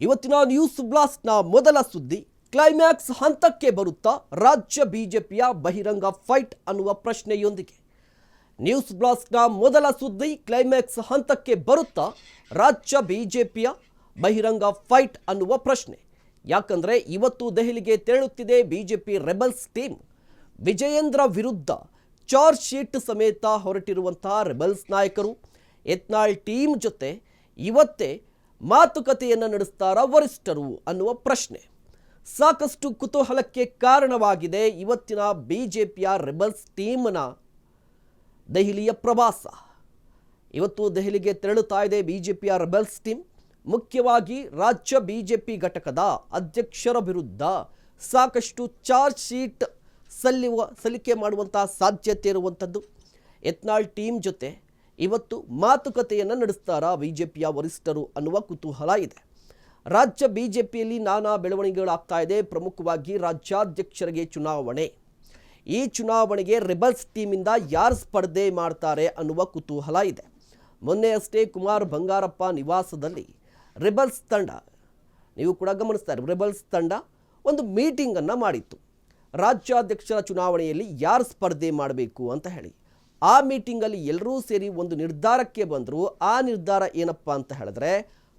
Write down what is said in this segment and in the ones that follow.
ಇವತ್ತಿನ ನ್ಯೂಸ್ ಬ್ಲಾಸ್ಟ್ನ ಮೊದಲ ಸುದ್ದಿ ಕ್ಲೈಮ್ಯಾಕ್ಸ್ ಹಂತಕ್ಕೆ ಬರುತ್ತಾ ರಾಜ್ಯ ಬಿಜೆಪಿಯ ಬಹಿರಂಗ ಫೈಟ್ ಅನ್ನುವ ಪ್ರಶ್ನೆಯೊಂದಿಗೆ. ನ್ಯೂಸ್ ಬ್ಲಾಸ್ಟ್ನ ಮೊದಲ ಸುದ್ದಿ ಕ್ಲೈಮ್ಯಾಕ್ಸ್ ಹಂತಕ್ಕೆ ಬರುತ್ತಾ ರಾಜ್ಯ ಬಿಜೆಪಿಯ ಬಹಿರಂಗ ಫೈಟ್ ಅನ್ನುವ ಪ್ರಶ್ನೆ. ಯಾಕಂದ್ರೆ ಇವತ್ತು ದೆಹಲಿಗೆ ತೆರಳುತ್ತಿದೆ ಬಿಜೆಪಿ ರೆಬಲ್ಸ್ ಟೀಮ್. ವಿಜಯೇಂದ್ರ ವಿರುದ್ಧ ಚಾರ್ಜ್ ಶೀಟ್ ಸಮೇತ ಹೊರಟಿರುವಂತಹ ರೆಬಲ್ಸ್ ನಾಯಕರು ಯತ್ನಾಳ್ ಟೀಮ್ ಜೊತೆ ಇವತ್ತೇ ಮಾತುಕತೆಯನ್ನು ನಡೆಸ್ತಾರ ವರಿಷ್ಠರು ಅನ್ನುವ ಪ್ರಶ್ನೆ ಸಾಕಷ್ಟು ಕುತೂಹಲಕ್ಕೆ ಕಾರಣವಾಗಿದೆ. ಇವತ್ತಿನ ಬಿಜೆಪಿಯ ರೆಬಲ್ಸ್ ಟೀಮ್ನ ದೆಹಲಿಯ ಪ್ರವಾಸ. ಇವತ್ತು ದೆಹಲಿಗೆ ತೆರಳುತ್ತಾ ಇದೆ ಬಿಜೆಪಿಯ ರೆಬಲ್ಸ್ ಟೀಮ್. ಮುಖ್ಯವಾಗಿ ರಾಜ್ಯ ಬಿಜೆಪಿ ಘಟಕದ ಅಧ್ಯಕ್ಷರ ವಿರುದ್ಧ ಸಾಕಷ್ಟು ಚಾರ್ಜ್ ಶೀಟ್ ಸಲ್ಲಿಕೆ ಮಾಡುವಂತಹ ಸಾಧ್ಯತೆ ಇರುವಂಥದ್ದು. ಯತ್ನಾಳ್ ಟೀಮ್ ಜೊತೆ ಇವತ್ತು ಮಾತುಕತೆಯನ್ನು ನಡೆಸ್ತಾರಾ ಬಿಜೆಪಿಯ ವರಿಷ್ಠರು ಅನ್ನುವ ಕುತೂಹಲ ಇದೆ. ರಾಜ್ಯ ಬಿಜೆಪಿಯಲ್ಲಿ ನಾನಾ ಬೆಳವಣಿಗೆಗಳಾಗ್ತಾ ಇದೆ. ಪ್ರಮುಖವಾಗಿ ರಾಜ್ಯಾಧ್ಯಕ್ಷರಿಗೆ ಚುನಾವಣೆ. ಈ ಚುನಾವಣೆಗೆ ರೆಬಲ್ಸ್ ಟೀಮಿಂದ ಯಾರು ಸ್ಪರ್ಧೆ ಮಾಡ್ತಾರೆ ಅನ್ನುವ ಕುತೂಹಲ ಇದೆ. ಮೊನ್ನೆ ಅಷ್ಟೇ ಕುಮಾರ್ ಬಂಗಾರಪ್ಪ ನಿವಾಸದಲ್ಲಿ ರೆಬಲ್ಸ್ ತಂಡ, ನೀವು ಕೂಡ ಗಮನಿಸ್ತಾರೆ, ರೆಬಲ್ಸ್ ತಂಡ ಒಂದು ಮೀಟಿಂಗನ್ನು ಮಾಡಿತ್ತು. ರಾಜ್ಯಾಧ್ಯಕ್ಷರ ಚುನಾವಣೆಯಲ್ಲಿ ಯಾರು ಸ್ಪರ್ಧೆ ಮಾಡಬೇಕು ಅಂತ ಹೇಳಿ. ಆ ಮೀಟಿಂಗಲ್ಲಿ ಎಲ್ಲರೂ ಸೇರಿ ಒಂದು ನಿರ್ಧಾರಕ್ಕೆ ಬಂದರು. ಆ ನಿರ್ಧಾರ ಏನಪ್ಪ ಅಂತ ಹೇಳಿದ್ರೆ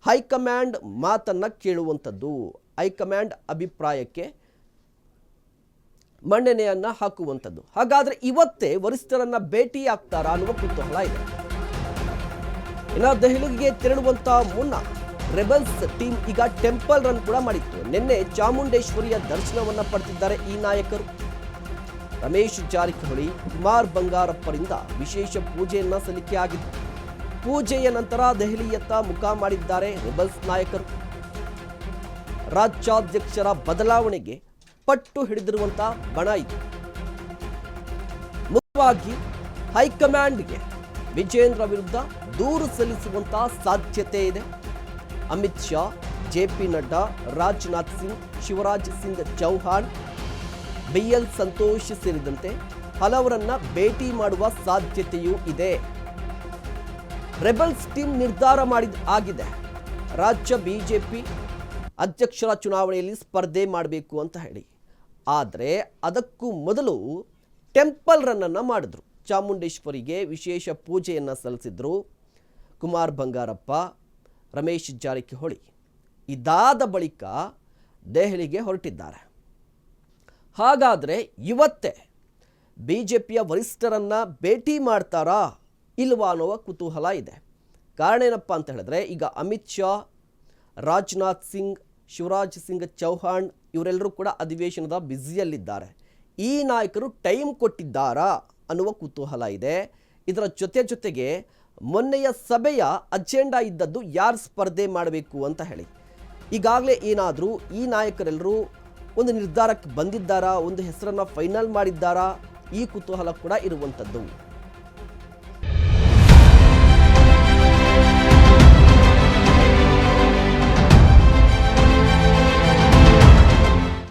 ಹೈಕಮಾಂಡ್ ಮಾತನ್ನು ಕೇಳುವಂಥದ್ದು, ಹೈಕಮಾಂಡ್ ಅಭಿಪ್ರಾಯಕ್ಕೆ ಮನ್ನಣೆಯನ್ನು ಹಾಕುವಂಥದ್ದು. ಹಾಗಾದರೆ ಇವತ್ತೇ ವರಿಷ್ಠರನ್ನ ಭೇಟಿ ಆಗ್ತಾರಾ ಅನ್ನುವ ಕುತೂಹಲ ಇದೆ. ಇನ್ನು ದೆಹಲಿಗೆ ತೆರಳುವಂಥ ಮುನ್ನ ರೆಬಲ್ಸ್ ಟೀಮ್ ಈಗ ಟೆಂಪಲ್ ರನ್ ಕೂಡ ಮಾಡಿತ್ತು. ನಿನ್ನೆ ಚಾಮುಂಡೇಶ್ವರಿಯ ದರ್ಶನವನ್ನು ಪಡೆದಿದ್ದಾರೆ ಈ ನಾಯಕರು. ರಮೇಶ್ ಜಾರಕಿಹೊಳಿ, ಕುಮಾರ್ ಬಂಗಾರಪ್ಪರಿಂದ ವಿಶೇಷ ಪೂಜೆಯನ್ನ ಸಲ್ಲಿಕೆ ಆಗಿತ್ತು. ಪೂಜೆಯ ನಂತರ ದೆಹಲಿಯತ್ತ ಮುಖ ಮಾಡಿದ್ದಾರೆ ರೆಬಲ್ಸ್ ನಾಯಕರು. ರಾಜ್ಯಾಧ್ಯಕ್ಷರ ಬದಲಾವಣೆಗೆ ಪಟ್ಟು ಹಿಡಿದಿರುವಂತಹ ಬಣ ಇದು. ಮುಖ್ಯವಾಗಿ ಹೈಕಮಾಂಡ್ಗೆ ವಿಜಯೇಂದ್ರ ವಿರುದ್ಧ ದೂರು ಸಲ್ಲಿಸುವಂತಹ ಸಾಧ್ಯತೆ ಇದೆ. ಅಮಿತ್ ಶಾ, ಜೆಪಿ ನಡ್ಡಾ, ರಾಜನಾಥ್ ಸಿಂಗ್, ಶಿವರಾಜ್ ಸಿಂಗ್ ಚೌಹಾಣ್, BL ಸಂತೋಷ್ ಸೇರಿದಂತೆ ಹಲವರನ್ನ ಭೇಟಿ ಮಾಡುವ ಸಾಧ್ಯತೆಯೂ ಇದೆ. ರೆಬಲ್ಸ್ ಟೀಮ್ ನಿರ್ಧಾರ ಆಗಿದೆ. ರಾಜ್ಯ ಬಿಜೆಪಿ ಅಧ್ಯಕ್ಷರ ಚುನಾವಣೆಯಲ್ಲಿ ಸ್ಪರ್ಧೆ ಮಾಡಬೇಕು ಅಂತ ಹೇಳಿ. ಆದರೆ ಅದಕ್ಕೂ ಮೊದಲು ಟೆಂಪಲ್ ರನ್ನನ್ನು ಮಾಡಿದ್ರು. ಚಾಮುಂಡೇಶ್ವರಿಗೆ ವಿಶೇಷ ಪೂಜೆಯನ್ನು ಸಲ್ಲಿಸಿದ್ರು ಕುಮಾರ್ ಬಂಗಾರಪ್ಪ, ರಮೇಶ್ ಜಾರಕಿಹೊಳಿ. ಇದಾದ ಬಳಿಕ ದೆಹಲಿಗೆ ಹೊರಟಿದ್ದಾರೆ. ಹಾಗಾದರೆ ಇವತ್ತೇ ಬಿಜೆಪಿಯ ವರಿಷ್ಠರನ್ನ ಭೇಟಿ ಮಾಡ್ತಾರಾ ಇಲ್ವಾ ಅನ್ನುವ ಕುತೂಹಲ ಇದೆ. ಕಾರಣ ಏನಪ್ಪ ಅಂತ ಹೇಳಿದ್ರೆ, ಈಗ ಅಮಿತ್ ಶಾ, ರಾಜನಾಥ್ ಸಿಂಗ್, ಶಿವರಾಜ್ ಸಿಂಗ್ ಚೌಹಾಣ್ ಇವರೆಲ್ಲರೂ ಕೂಡ ಅಧಿವೇಶನದ ಬ್ಯುಸಿಯಲ್ಲಿದ್ದಾರೆ. ಈ ನಾಯಕರು ಟೈಮ್ ಕೊಟ್ಟಿದ್ದಾರಾ ಅನ್ನುವ ಕುತೂಹಲ ಇದೆ. ಇದರ ಜೊತೆಗೆ ಮೊನ್ನೆಯ ಸಭೆಯ ಅಜೆಂಡಾ ಇದ್ದದ್ದು ಯಾರು ಸ್ಪರ್ಧೆ ಮಾಡಬೇಕು ಅಂತ ಹೇಳಿ. ಈಗಾಗಲೇ ಏನಾದರೂ ಈ ನಾಯಕರೆಲ್ಲರೂ ಒಂದು ನಿರ್ಧಾರಕ್ಕೆ ಬಂದಿದ್ದಾರಾ, ಒಂದು ಹೆಸರನ್ನು ಫೈನಲ್ ಮಾಡಿದ್ದಾರಾ, ಈ ಕುತೂಹಲ ಕೂಡ ಇರುವಂಥದ್ದು.